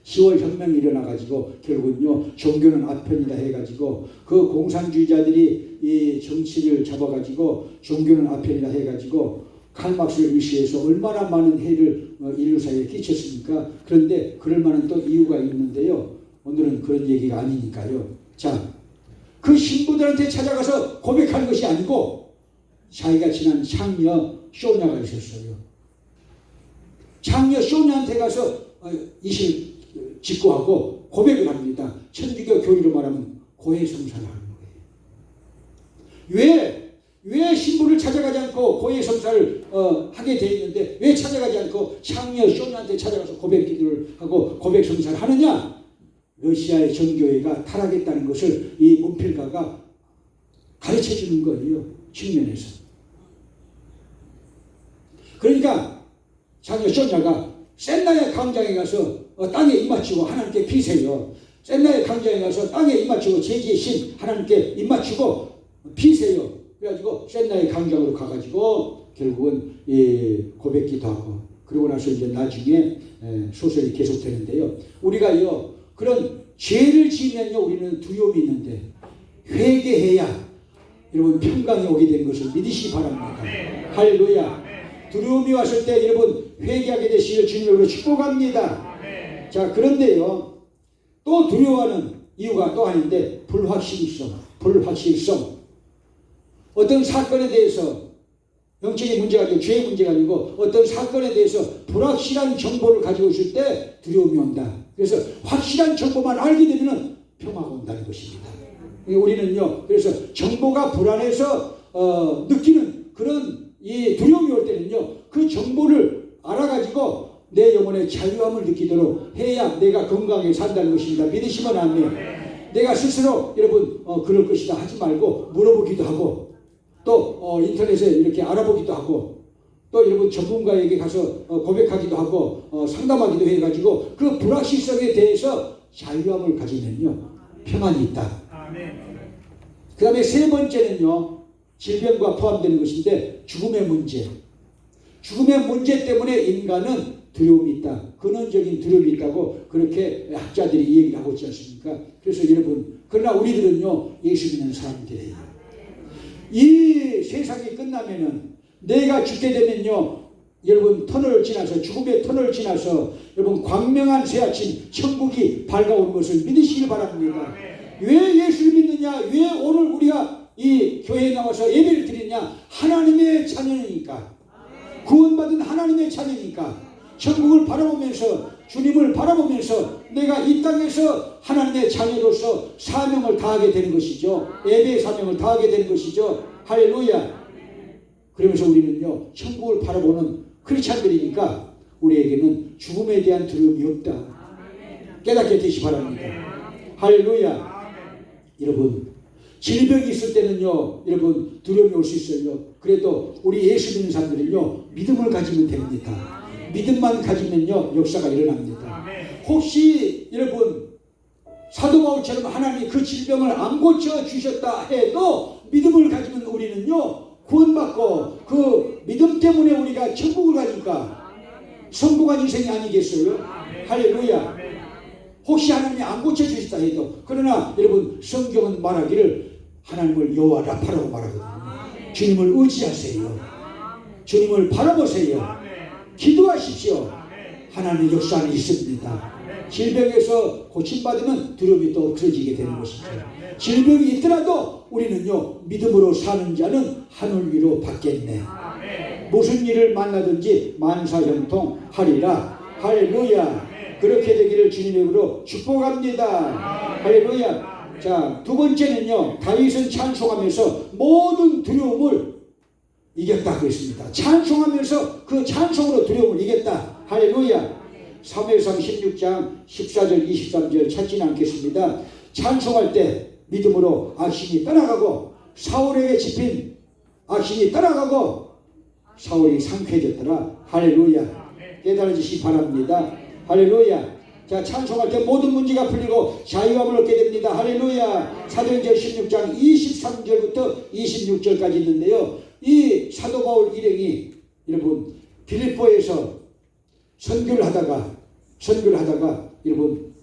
10월 혁명이 일어나가지고 결국은요 종교는 아편이다 해가지고 그 공산주의자들이 이 정치를 잡아가지고 종교는 아편이다 해가지고 칼막스를 위시해서 얼마나 많은 해를 인류 사회에 끼쳤습니까? 그런데 그럴 만한 또 이유가 있는데요. 오늘은 그런 얘기가 아니니까요. 자, 그 신부들한테 찾아가서 고백하는 것이 아니고 자기가 지난 창녀 쇼냐가 있었어요. 창녀 쇼냐한테 가서 이실 직고하고 고백을 합니다. 천주교 교리로 말하면 고해성사를 하는 거예요. 왜 신부를 찾아가지 않고 고해성사를 하게 돼 있는데 왜 찾아가지 않고 창녀 쇼냐한테 찾아가서 고백 기도를 하고 고백성사를 하느냐? 러시아의 정교회가 타락했다는 것을 이 문필가가 가르쳐 주는 거예요. 측면에서. 그러니까 창녀 쇼냐가 센나의 광장에 가서 땅에 입맞추고 하나님께 피세요. 센나의 광장에 가서 땅에 입맞추고 제지의 신 하나님께 입맞추고 피세요. 그래가지고 센나의 광장으로 가가지고 결국은 고백기도 하고 그러고 나서 이제 나중에 소설이 계속되는데요. 우리가요 그런 죄를 지으면요 우리는 두려움이 있는데 회개해야 여러분 평강이 오게 되는 것을 믿으시기 바랍니다. 할렐루야. 두려움이 왔을 때 여러분 회개하게 되시기를 주님으로 축복합니다. 자, 그런데요 또 두려워하는 이유가 또 아닌데 불확실성. 어떤 사건에 대해서 영적인 문제가 아니고 죄의 문제가 아니고 어떤 사건에 대해서 불확실한 정보를 가지고 있을 때 두려움이 온다. 그래서 확실한 정보만 알게 되면 평화가 온다는 것입니다. 우리는요 그래서 정보가 불안해서 느끼는 그런 이 두려움이 올 때는요 그 정보를 알아가지고 내 영혼의 자유함을 느끼도록 해야 내가 건강하게 산다는 것입니다. 믿으시면 안 돼요. 내가 스스로 여러분 그럴 것이다 하지 말고 물어보기도 하고 또 인터넷에 이렇게 알아보기도 하고 또 여러분 전문가에게 가서 고백하기도 하고 상담하기도 해가지고 그 불확실성에 대해서 자유함을 가지면요 평안이 있다. 그 다음에 세 번째는요 질병과 포함되는 것인데 죽음의 문제. 죽음의 문제 때문에 인간은 두려움이 있다. 근원적인 두려움이 있다고 그렇게 학자들이 얘기를 하고 있지 않습니까? 그래서 여러분 그러나 우리들은요 예수 믿는 사람들이에요. 이 세상이 끝나면은 내가 죽게 되면요 여러분 터널을 지나서 죽음의 터널을 지나서 여러분 광명한 새아침 천국이 밝아오는 것을 믿으시길 바랍니다. 왜 예수를 믿느냐? 왜 오늘 우리가 이 교회에 나와서 예배를 드리냐? 하나님의 자녀니까. 구원받은 하나님의 자녀니까. 천국을 바라보면서 주님을 바라보면서 내가 이 땅에서 하나님의 자녀로서 사명을 다하게 되는 것이죠. 예배의 사명을 다하게 되는 것이죠. 할렐루야. 그러면서 우리는요 천국을 바라보는 크리스찬들이니까 우리에게는 죽음에 대한 두려움이 없다. 깨닫게 되시기 바랍니다. 할렐루야. 여러분 질병이 있을 때는요 여러분 두려움이 올 수 있어요. 그래도 우리 예수 믿는 사람들은요 믿음을 가지면 됩니다. 믿음만 가지면요 역사가 일어납니다. 혹시 여러분 사도 바울처럼 하나님이 그 질병을 안 고쳐 주셨다 해도 믿음을 가지면 우리는요 구원받고 그 믿음 때문에 우리가 천국을 가니까 성공한 인생이 아니겠어요? 할렐루야. 혹시 하나님이 안 고쳐주셨다 해도 그러나 여러분 성경은 말하기를 하나님을 여호와 라파라고 말하거든요. 주님을 의지하세요. 주님을 바라보세요. 기도하십시오. 하나님의 역사는 있습니다. 질병에서 고침받으면 두려움이 또 없어지게 되는 것이죠. 질병이 있더라도 우리는요 믿음으로 사는 자는 하늘 위로 받겠네. 무슨 일을 만나든지 만사형통하리라. 할렐루야. 그렇게 되기를 주님의 이름으로 축복합니다. 할렐루야. 자, 두 번째는요 다윗은 찬송하면서 모든 두려움을 이겼다 그랬습니다. 찬송하면서 그 찬송으로 두려움을 이겼다. 할렐루야. 사무엘상 16장 14절 23절 찾지는 않겠습니다. 찬송할 때 믿음으로 악신이 떠나가고 사울에게 집힌 악신이 떠나가고 사울이 상쾌해졌더라. 할렐루야. 깨달아지시기 바랍니다. 할렐루야. 자, 찬송할 때 모든 문제가 풀리고 자유함을 얻게 됩니다. 할렐루야. 사도행전 16장 23절부터 26절까지 있는데요. 이 사도 바울 일행이 여러분 빌립보에서 선교를 하다가 여러분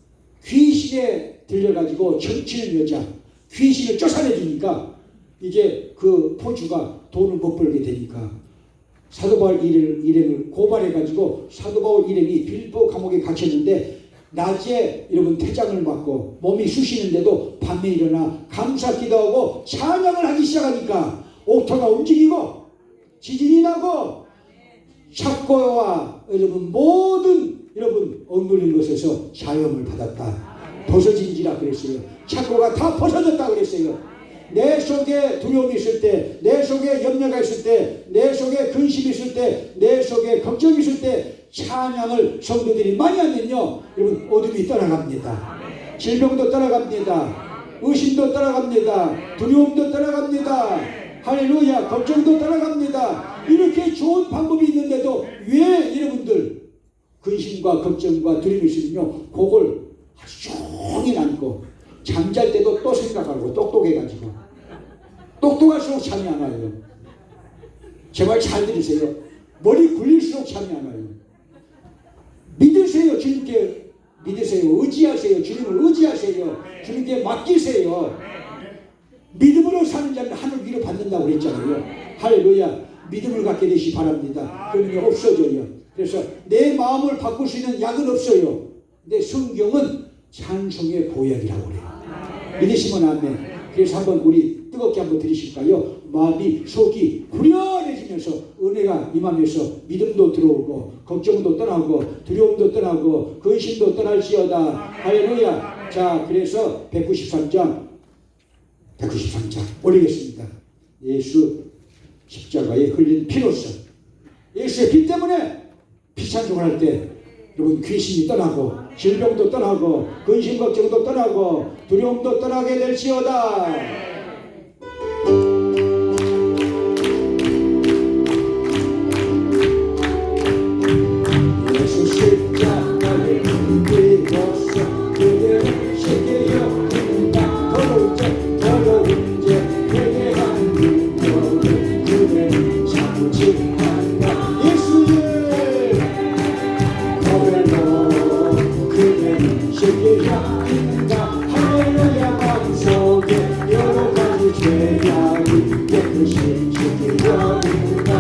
귀신에 들려가지고 정치는 여자 귀신을 쫓아내주니까 이제 그 포주가 돈을 못 벌게 되니까 사도 바울 일행을 고발해가지고 사도 바울 일행이 빌보 감옥에 갇혔는데 낮에 여러분 퇴장을 맞고 몸이 쑤시는데도 밤에 일어나 감사 기도하고 찬양을 하기 시작하니까 옥토가 움직이고 지진이 나고 착고와 여러분 모든 여러분 억눌린 것에서 자유함을 받았다. 벗어진지라 그랬어요. 착고가 다 벗어졌다 그랬어요. 내 속에 두려움이 있을 때, 내 속에 염려가 있을 때, 내 속에 근심이 있을 때, 내 속에 걱정이 있을 때 찬양을 성도들이 많이 하면요 여러분 어둠이 떠나갑니다. 질병도 떠나갑니다. 의심도 떠나갑니다. 두려움도 떠나갑니다. 할렐루야. 걱정도 떠나갑니다. 이렇게 좋은 방법이 있는데도 왜 여러분들 근심과 걱정과 두려움이 있으면요 그걸 하루 종일 안고 잠잘 때도 또 생각하고 똑똑해가지고 똑똑할수록 잠이 안 와요. 제발 잘 들으세요. 머리 굴릴수록 잠이 안 와요. 믿으세요. 주님께 믿으세요. 의지하세요. 주님을 의지하세요. 주님께 맡기세요. 믿음으로 사는 자는 하늘 위로 받는다고 그랬잖아요. 할렐루야. 믿음을 갖게 되시기 바랍니다. 그러면 없어져요. 그래서 내 마음을 바꿀 수 있는 약은 없어요. 근데 성경은 찬송의 보약이라고 그래요. 믿으시면 아멘. 그래서 한번 우리 뜨겁게 한번 들으실까요? 마음이 속이 후련해지면서 은혜가 임하면서 믿음도 들어오고 걱정도 떠나고 두려움도 떠나고 근심도 떠날지어다. 할렐루야. 자, 그래서 193장 올리겠습니다. 예수 십자가에 흘린 피로써 예수의 피 때문에 피찬송을 할 때 여러분 귀신이 떠나고 질병도 떠나고 근심 걱정도 떠나고 두려움도 떠나게 될지어다. 예수 십자가에 흘리고서 그대를 세계 여긴다. 더러운 죄 회개한 능력을 그대를 상징한다. 예수의 세계가 있는가. 할렐루야. 마음속에 여러 가지 죄악이 깨끗이 지키려 있는가.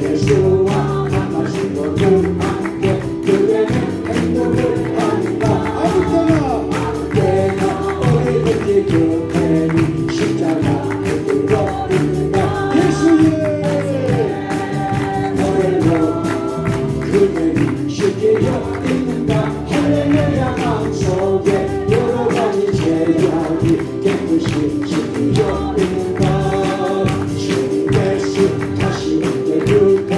예수와 만나시고 함께 그대는 행복을 한다. 아무 때나 어디든지 그대는 십자가에 들어 있는가. 예수의 노래로 그대는 지키려 있는가. 할렐루야. 마음속에 여러 가지 죄악이 깨끗이 지키려 있는가. 주 예수 다시 온때 그대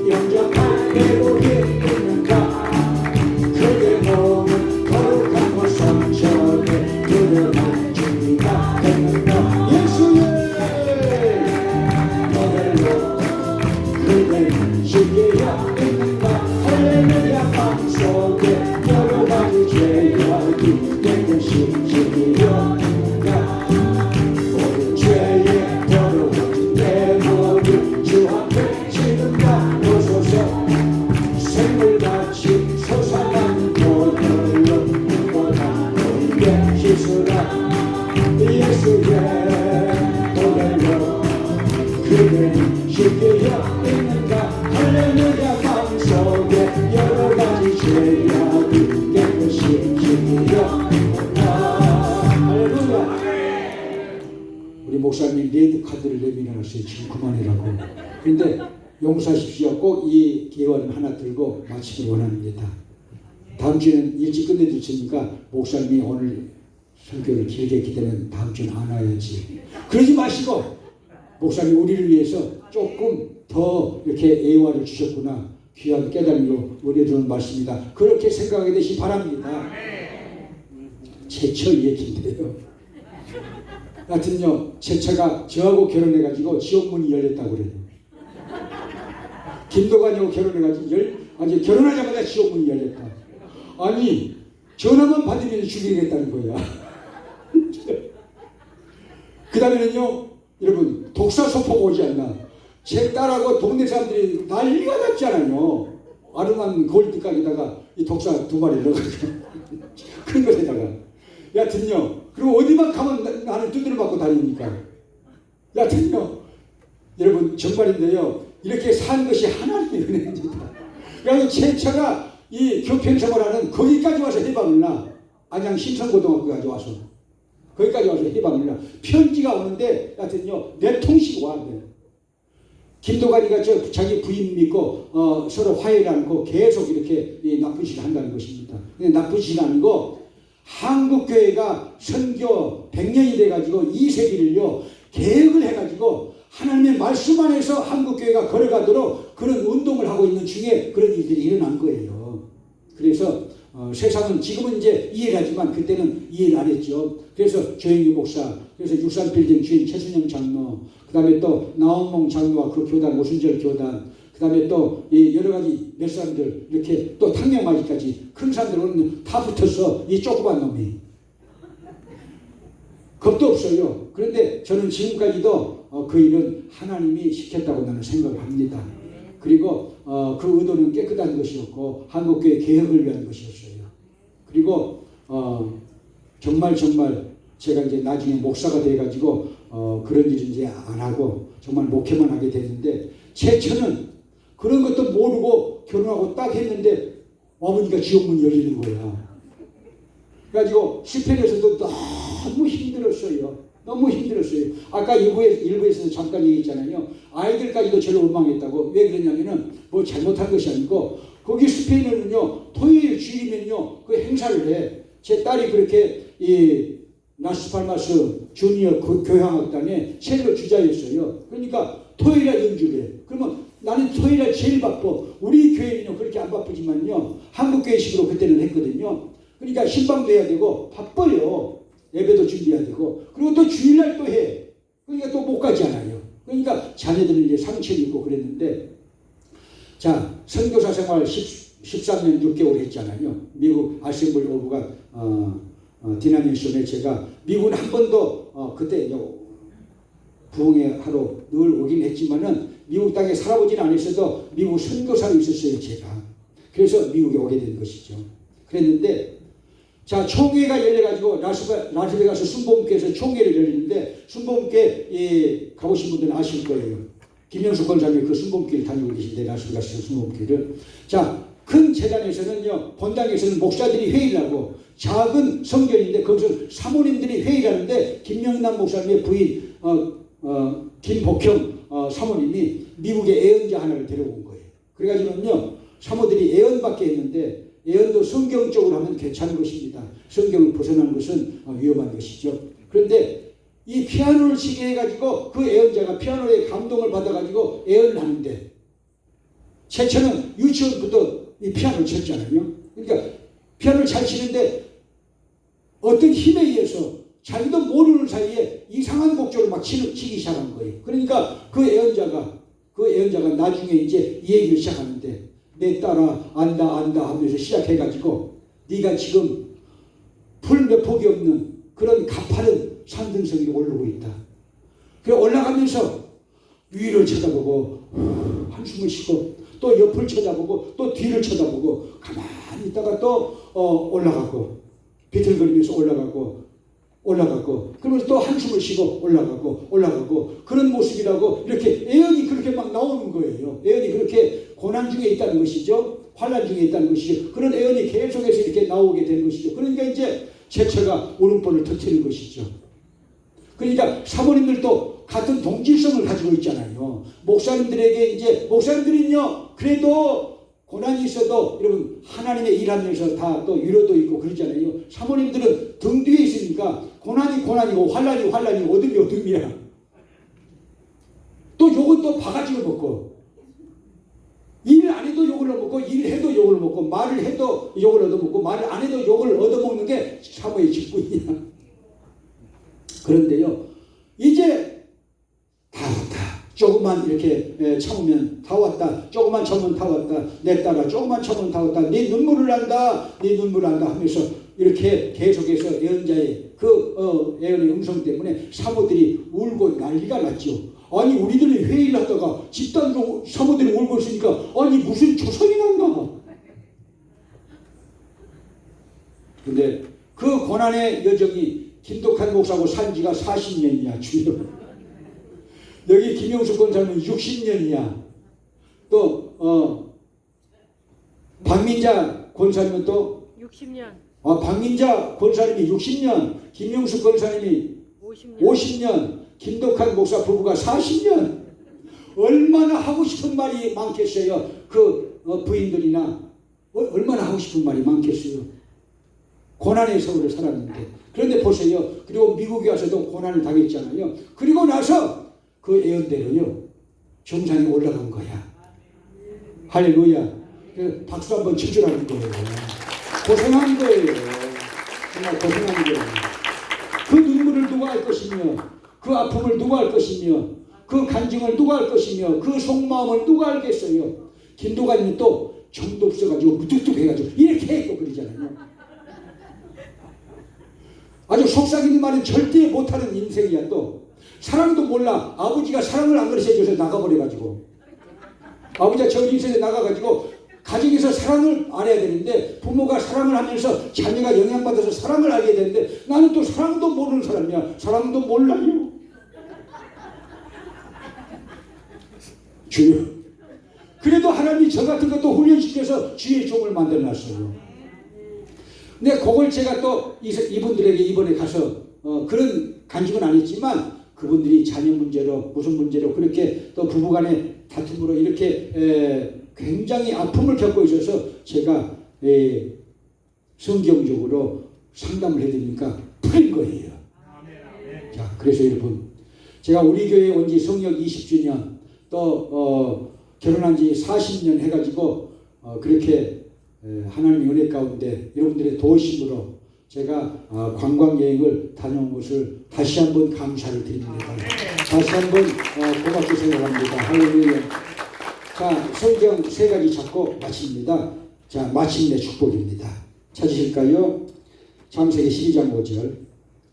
영접할 내복이 있는가. 그대 몸은 거룩한 것 성전에 드러난 준비가 됐는가. 예수의 노래로 그대는 지키려 있는가. 할렐루야. 마음속에 여러 가지 죄악이 깨끗이 지키려 있는가. 모든 죄의 더러워진 내 몸을 주 앞에 지금가 오소서. 생물같이 솟아난 보혈로 눈보다 너희의 시술아. 예수의 보혈로 그대는 지키려 있는가. 할렐루야. 마음속에 여러 가지 죄악이 깨끗이 지키려 있는가. 할렐루야. 우리 목사님 레드카드를 내밀어놨어요. 지금 그만해라고. 그런데 용서하십시오. 꼭 이 기회를 하나 들고 마치길 원합니다. 다음 주에는 일찍 끝내줄 테니까 목사님이 오늘 설교를 길게 했기 때문에 다음 주는 안 와야지. 그러지 마시고 목사님 우리를 위해서 조금 더 이렇게 애화를 주셨구나. 귀한 깨달음으로 은혜 주는 말씀이다. 그렇게 생각하게 되시기 바랍니다. 제처 얘기인데요. 하여튼요, 제처가 저하고 결혼해가지고 지옥문이 열렸다고 그래요. 김도관이하고 결혼해가지고 아니 결혼하자마자 지옥문이 열렸다. 아니 전화만 받으면 죽이겠다는 거야. 그 다음에는요, 여러분 독사 소포가 오지 않나. 제 딸하고 동네 사람들이 난리가 났잖아요. 아름다운 골드각에다가 이 독사 2마리 넣어가지고 큰 것에다가 여하튼요. 그리고 어디만 가면 나는 두드려 맞고 다니니까. 여하튼요. 여러분 정말인데요. 이렇게 산 것이 하나님의 은혜입니다. 그래서 제 차가 이 교편생활하는 거기까지 와서 해방을 나. 안양 신성고등학교까지 와서. 거기까지 와서 해방을 나. 편지가 오는데 여하튼요. 4통씩 와. 김도관이가 자기 부인 믿고 서로 화해를 않고 계속 이렇게 나쁜 짓을 한다는 것입니다. 근데 나쁜 짓이 아니고 한국교회가 선교 100년이 돼가지고 이 세기를요 계획을 해가지고 하나님의 말씀 안에서 한국교회가 걸어가도록 그런 운동을 하고 있는 중에 그런 일들이 일어난 거예요. 그래서 세상은 지금은 이제 이해를 하지만 그때는 이해를 안 했죠. 그래서 조영규 목사, 그래서 육산빌딩 주인 최순영 장로, 그 다음에 또 나원몽 장로와 그 교단, 오순절 교단, 그 다음에 또 여러 가지 몇 사람들, 이렇게 또 탕명마지까지 큰 사람들은 다 붙어서 이 조그만 놈이. 겁도 없어요. 그런데 저는 지금까지도 그 일은 하나님이 시켰다고 나는 생각을 합니다. 그리고 그 의도는 깨끗한 것이었고 한국교회 개혁을 위한 것이었어요. 그리고 정말 제가 이제 나중에 목사가 돼가지고 그런 일을 이제 안 하고 정말 목회만 하게 됐는데 제 처는 그런 것도 모르고 결혼하고 딱 했는데 어머니가 지옥문 열리는 거야. 그래가지고 스페인에서도 너무 힘들었어요. 너무 힘들었어요. 아까 일부에서도 잠깐 얘기했잖아요. 아이들까지도 저를 원망했다고. 왜 그러냐면은 뭐 잘못한 것이 아니고 거기 스페인은요 토요일 주일이면요 그 행사를 해. 제 딸이 그렇게 이 라스팔마스 주니어 교향악단의 첼로 주자였어요. 그러니까 토요일에 연주를 해. 그러면 나는 토요일에 제일 바빠. 우리 교회는요 그렇게 안 바쁘지만요 한국교회식으로 그때는 했거든요. 그러니까 신방도 해야 되고 바빠요. 예배도 준비해야 되고 그리고 또 주일날 또 해. 그러니까 또 못 가잖아요. 그러니까 자녀들은 이제 상처를 입고 그랬는데 자 선교사 생활 13년 6개월 했잖아요. 미국 아셈블리 오브가 디나미션에 제가 미국은 한 번도 그때 부흥회 하러 늘 오긴 했지만은 미국 땅에 살아보진 않았어도 미국 선교사로 있었어요 제가. 그래서 미국에 오게 된 것이죠. 그랬는데 자 총회가 열려가지고 라스베가스 순복음교회에서 총회를 열리는데 순복음교회 가보신 분들은 아실 거예요. 김영숙 권사님이 그 순복음교회를 다니고 계신데 라스베가스 순복음교회를 자 큰 재단에서는요 본당에서는 목사들이 회의를 하고 작은 성전인데 거기서 사모님들이 회의를 하는데 김영남 목사님의 부인 김복형 사모님이 미국의 애언자 하나를 데려온 거예요. 그래가지고는요 사모들이 애언받게 했는데 애언도 성경적으로 하면 괜찮은 것입니다. 성경을 벗어난 것은 위험한 것이죠. 그런데 이 피아노를 치게 해가지고 그 애언자가 피아노에 감동을 받아가지고 애언을 하는데 최초는 유치원부터 이 피아노를 쳤잖아요. 그러니까 피아노를 잘 치는데 어떤 힘에 의해서 자기도 모르는 사이에 이상한 곡조를 막 치기 시작한 거예요. 그러니까 그 애언자가 나중에 이제 이 얘기를 시작하는데 내 딸아 안다 하면서 시작해가지고 네가 지금 풀 몇 폭이 없는 그런 가파른 산등성 위에 오르고 있다. 그래 올라가면서 위를 쳐다보고 한숨을 쉬고 또 옆을 쳐다보고 또 뒤를 쳐다보고 가만히 있다가 또 올라가고 비틀거리면서 올라가고 그러면서 또 한숨을 쉬고 올라가고 그런 모습이라고 이렇게 애언이 그렇게 막 나오는 거예요. 애언이 그렇게 고난 중에 있다는 것이죠. 환난 중에 있다는 것이죠. 그런 애언이 계속해서 이렇게 나오게 된 것이죠. 그러니까 이제 제처가 울음보를 터뜨리는 것이죠. 그러니까 사모님들도 같은 동질성을 가지고 있잖아요. 목사님들에게 이제 목사님들은요 그래도 고난이 있어도 여러분 하나님의 일하면서 다 또 위로도 있고 그러잖아요. 사모님들은 등 뒤에 있으니까 고난이 고난이고 환란이 어둠이야. 또 욕은 또 바가지로 먹고 일을 안 해도 욕을 얻어먹고 일을 해도 욕을 먹고 말을 해도 욕을 얻어먹고 말을 안 해도 욕을 얻어먹는 게 사모의 직분이야. 그런데요 이제 다 왔다. 조금만 이렇게 참으면 다 왔다. 조금만 참으면 다 왔다. 내 딸아 조금만 참으면 다 왔다. 네 눈물을 한다. 하면서 이렇게 계속해서 애언자의 그 애언의 음성 때문에 사모들이 울고 난리가 났죠. 아니 우리들이 회의를 하다가 집단으로 사모들이 울고 있으니까 아니 무슨 조상이 났나. 근데 그 고난의 여정이 김독한 목사하고 산 지가 40년이야 주여. 여기 김영숙 권사님은 60년이야. 또 박민자 권사님은 또 60년. 박민자 권사님이 60년, 김영숙 권사님이 50년, 김독한 목사 부부가 40년. 얼마나 하고 싶은 말이 많겠어요. 그 부인들이나 얼마나 하고 싶은 말이 많겠어요. 고난의 세월을 살았는데. 그런데 보세요. 그리고 미국에 와서도 고난을 당했잖아요. 그리고 나서 그 예언대로요 정상에 올라간 거야. 할렐루야. 박수 한번 쳐주라는 거예요. 고생한 거예요. 정말 고생한 거예요. 그 눈물을 누가 할 것이며, 그 아픔을 누가 할 것이며, 그 간증을 누가 할 것이며, 그 속마음을 누가 알겠어요. 김도관님이 또 정도 없어가지고 무뚝뚝해가지고 이렇게 했고 그러잖아요. 아주 속삭이는 말은 절대 못하는 인생이야. 또 사랑도 몰라. 아버지가 사랑을 안 가르쳐줘서 나가버려가지고, 아버지가 저 인생에 나가가지고 가정에서 사랑을 알아야 되는데, 부모가 사랑을 하면서 자녀가 영향받아서 사랑을 알게 되는데, 나는 또 사랑도 모르는 사람이야. 사랑도 몰라요. 주여. 그래도 하나님이 저 같은 것도 훈련시켜서 주의 종을 만들어놨어요. 근데 그걸 제가 또 이분들에게 이번에 가서 그런 간증은 안 했지만, 그분들이 자녀 문제로 무슨 문제로 그렇게 또 부부간의 다툼으로 이렇게 굉장히 아픔을 겪고 있어서 제가 성경적으로 상담을 해드리니까 풀린 거예요. 자, 그래서 여러분, 제가 우리 교회 온 지 성역 20주년 또 결혼한 지 40년 해가지고 그렇게 하나님의 은혜 가운데 여러분들의 도우심으로 제가 관광여행을 다녀온 것을 다시 한번 감사를 드립니다. 다시 한번 고맙게 생각합니다. 할렐루야. 자, 성경 3가지 잡고 마칩니다. 자, 마침내 축복입니다. 찾으실까요? 창세기 12장 5절,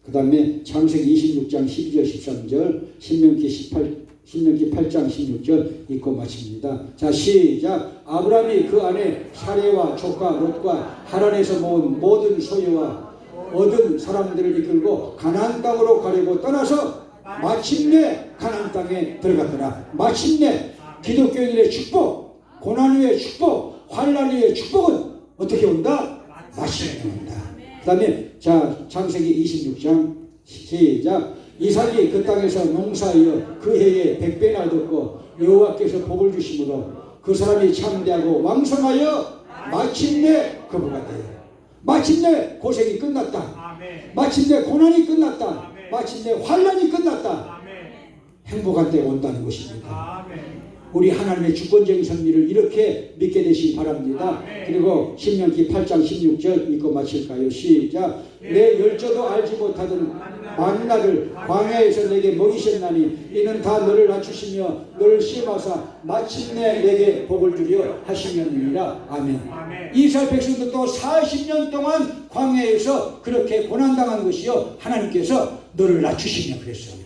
그 다음에 창세기 26장 12절 13절, 신명기 8장 16절 읽고 마칩니다. 자, 시작. 아브라함이 그 안에 사레와 조카 롯과 하란에서 모은 모든 소유와 얻은 사람들을 이끌고 가나안 땅으로 가려고 떠나서 마침내 가나안 땅에 들어갔더라. 마침내 기독교인들의 축복, 고난 후의 축복, 환난 후의 축복은 어떻게 온다? 마침내 온다. 그 다음에 자, 창세기 26장 시작. 이삭이 그 땅에서 농사하여 그 해에 100배나 얻었고 여호와께서 복을 주심으로 그 사람이 참대하고 왕성하여 마침내 거부가 되어, 마침내 고생이 끝났다. 마침내 고난이 끝났다. 마침내 환난이 끝났다. 행복한 때 온다는 것입니다. 우리 하나님의 주권적인 섭리를 이렇게 믿게 되시기 바랍니다. 그리고 신명기 8장 16절 읽고 마칠까요? 시작. 내 열조도 알지 못하던 만나를 광야에서 내게 먹이셨나니 이는 다 너를 낮추시며 너를 시험하사 마침내 내게 복을 주려 하시면이니라. 아멘. 이스라엘 백성도 또 40년 동안 광야에서 그렇게 고난당한 것이요, 하나님께서 너를 낮추시며 그랬어요.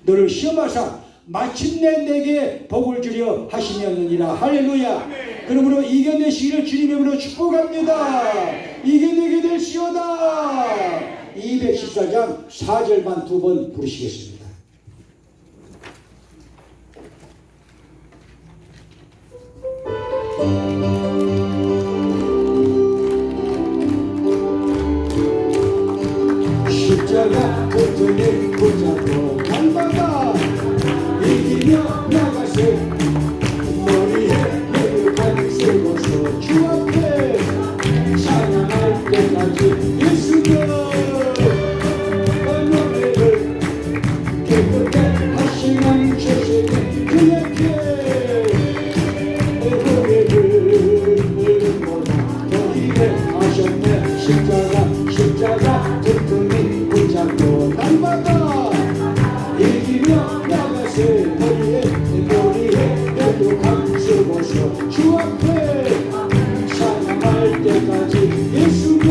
너를 시험하사 마침내 내게 복을 주려 하시면이니라. 할렐루야. 그러므로 이겨내시기를 주님의 이름으로 축복합니다. 이겨내게 될시오다. 214장 4절만 2번 부르시겠습니다. 십자가 고통을 붙잡고 날마다 이기며 나가세 머리에 내룩한 세워서 주 앞에 찬양할 때까지 예수여 노래를 깨끗게 하시는 주시니 그에게 노래를 너희에 하셨네. 십자가 튼튼히 붙잡고 날마다 이기며 나가세 머리에 내룩한 세워서 주 앞에 찬양할 때까지 예수여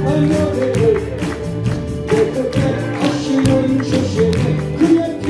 노래를 깨끗게 하시는 주시니 그에게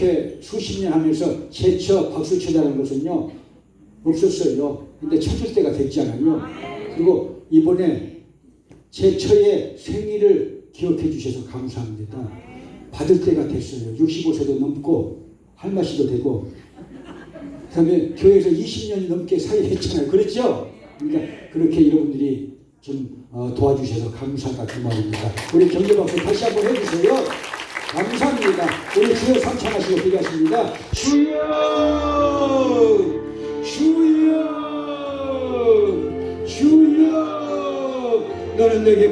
목회 수십 년 하면서 제처 박수 쳐자는 것은요 없었어요. 근데 찾을 때가 됐잖아요. 그리고 이번에 제처의 생일을 기억해 주셔서 감사합니다. 받을 때가 됐어요. 65세도 넘고 할마씨도 되고 그 다음에 교회에서 20년 넘게 사역했잖아요. 그렇죠? 그러니까 그렇게 여러분들이 좀 도와주셔서 감사하다 그 말입니다. 우리 경제박수 다시 한번 해주세요. 감사합니다. 우리 주여 삼창하시고 기도하십니다. 주여 주여 주여 너는 내게